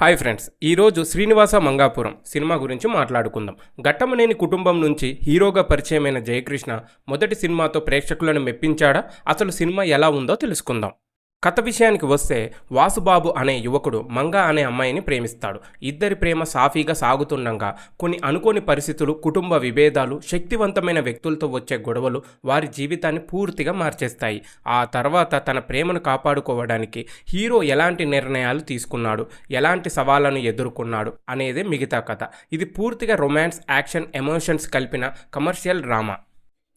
Hi friends, ఈరోజు Srinivasa Mangapuram cinema గురించి మాట్లాడుకుందాం. ఘట్టమనేని కుటుంబం నుంచి హీరోగా పరిచయమైన జయకృష్ణ మొదటి సినిమాతో ప్రేక్షకులను మెప్పించాడా? అసలు సినిమా ఎలా ఉందో తెలుసుకుందాం. కథ విషయానికి వస్తే, వాసుబాబు అనే యువకుడు మంగా అనే అమ్మాయిని ప్రేమిస్తాడు. ఇద్దరి ప్రేమ సాఫీగా సాగుతుండగా కొన్ని అనుకోని పరిస్థితులు, కుటుంబ విభేదాలు, శక్తివంతమైన వ్యక్తులతో వచ్చే గొడవలు వారి జీవితాన్ని పూర్తిగా మార్చేస్తాయి. ఆ తర్వాత తన ప్రేమను కాపాడుకోవడానికి హీరో ఎలాంటి నిర్ణయాలు తీసుకున్నాడు, ఎలాంటి సవాళ్లను ఎదుర్కొన్నాడు అనేదే మిగతా కథ. ఇది పూర్తిగా రొమాన్స్, యాక్షన్, ఎమోషన్స్ కలిపిన కమర్షియల్ డ్రామా.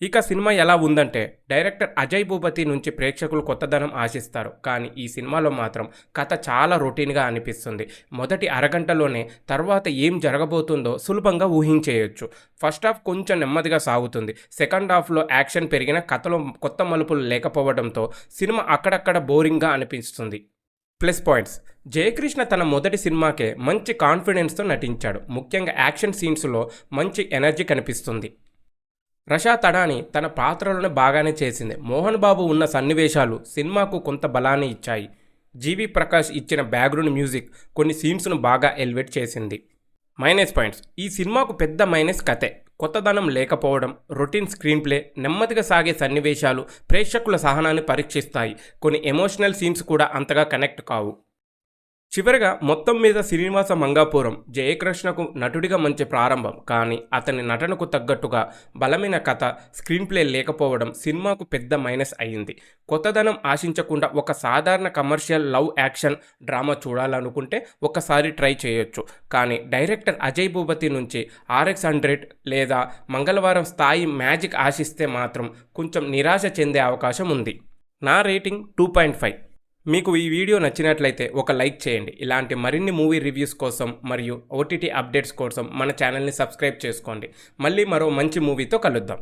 ఇక సినిమా ఎలా ఉందంటే, డైరెక్టర్ అజయ్ భూపతి నుంచి ప్రేక్షకులు కొత్తదనం ఆశిస్తారు. కానీ ఈ సినిమాలో మాత్రం కథ చాలా రొటీన్గా అనిపిస్తుంది. మొదటి అరగంటలోనే తర్వాత ఏం జరగబోతుందో సులభంగా ఊహించేయొచ్చు. ఫస్ట్ హాఫ్ కొంచెం నెమ్మదిగా సాగుతుంది. సెకండ్ హాఫ్లో యాక్షన్ పెరిగిన కథలో కొత్త మలుపులు లేకపోవడంతో సినిమా అక్కడక్కడ బోరింగ్గా అనిపిస్తుంది. ప్లస్ పాయింట్స్: జయకృష్ణ తన మొదటి సినిమాకే మంచి కాన్ఫిడెన్స్తో నటించాడు. ముఖ్యంగా యాక్షన్ సీన్స్లో మంచి ఎనర్జీ కనిపిస్తుంది. రషా తడాని తన పాత్రలను బాగానే చేసింది. మోహన్ బాబు ఉన్న సన్నివేశాలు సినిమాకు కొంత బలాన్ని ఇచ్చాయి. జీవి ప్రకాష్ ఇచ్చిన బ్యాక్గ్రౌండ్ మ్యూజిక్ కొన్ని సీన్స్ను బాగా ఎలివేట్ చేసింది. మైనస్ పాయింట్స్: ఈ సినిమాకు పెద్ద మైనస్ కథే. కొత్తదనం లేకపోవడం, రొటీన్ స్క్రీన్ ప్లే, నెమ్మదిగా సాగే సన్నివేశాలు ప్రేక్షకుల సహనాన్ని పరీక్షిస్తాయి. కొన్ని ఎమోషనల్ సీన్స్ కూడా అంతగా కనెక్ట్ కావు. చివరిగా మొత్తం మీద శ్రీనివాస మంగాపురం జయకృష్ణకు నటుడిగా మంచి ప్రారంభం. కానీ అతని నటనకు తగ్గట్టుగా బలమైన కథ, స్క్రీన్ ప్లే లేకపోవడం సినిమాకు పెద్ద మైనస్ అయింది. కొత్తదనం ఆశించకుండా ఒక సాధారణ కమర్షియల్ లవ్ యాక్షన్ డ్రామా చూడాలనుకుంటే ఒకసారి ట్రై చేయొచ్చు. కానీ డైరెక్టర్ అజయ్ భూపతి నుంచి RX-100 లేదా మంగళవారం స్థాయి మ్యాజిక్ ఆశిస్తే మాత్రం కొంచెం నిరాశ చెందే అవకాశం ఉంది. నా రేటింగ్ 2.5. మీకు ఈ వీడియో నచ్చినట్లయితే ఒక లైక్ చేయండి. ఇలాంటి మరిన్ని మూవీ రివ్యూస్ కోసం మరియు OTT అప్డేట్స్ కోసం మన ఛానల్ని సబ్స్క్రైబ్ చేసుకోండి. మళ్ళీ మరో మంచి మూవీతో కలుద్దాం.